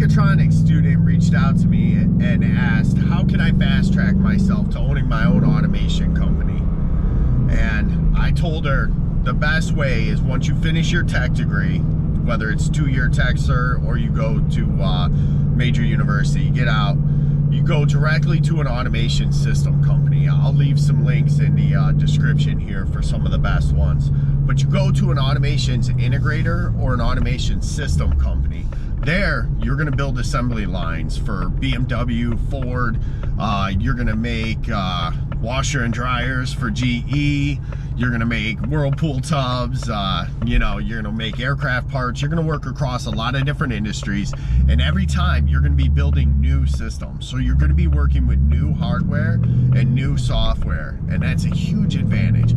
mechatronics student reached out to me and asked, how can I fast track myself to owning my own automation company? And I told her the best way is once you finish your tech degree, whether it's 2-year tech cert or you go to major university, you get out, you go directly to an automation system company. I'll leave some links in the description here for some of the best ones. But you go to an automation integrator or an automation system company. There, you're gonna build assembly lines for BMW, Ford, you're gonna make washer and dryers for GE, you're gonna make Whirlpool tubs, you know, you're gonna make aircraft parts, you're gonna work across a lot of different industries, and every time you're gonna be building new systems. So you're gonna be working with new hardware and new software, and that's a huge advantage.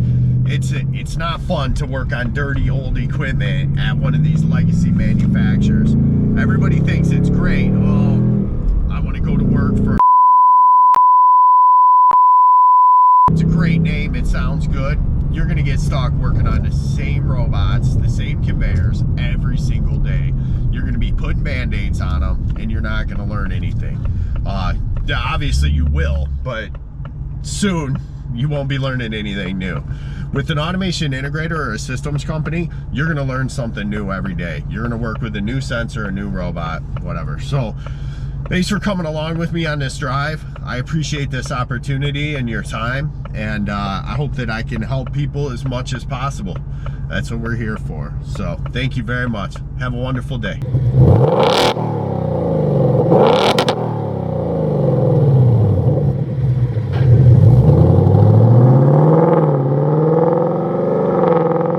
It's not fun to work on dirty old equipment at one of these legacy manufacturers. Everybody thinks it's great. Oh, I want to go to work for. It's a great name, it sounds good. You're gonna get stuck working on the same robots, the same conveyors every single day. You're gonna be putting band-aids on them and you're not gonna learn anything. Obviously you will, but soon you won't be learning anything new. With an automation integrator or a systems company, you're gonna learn something new every day. You're gonna work with a new sensor, a new robot, whatever. So thanks for coming along with me on this drive. I appreciate this opportunity and your time, and I hope that I can help people as much as possible. That's what we're here for. So thank you very much. Have a wonderful day.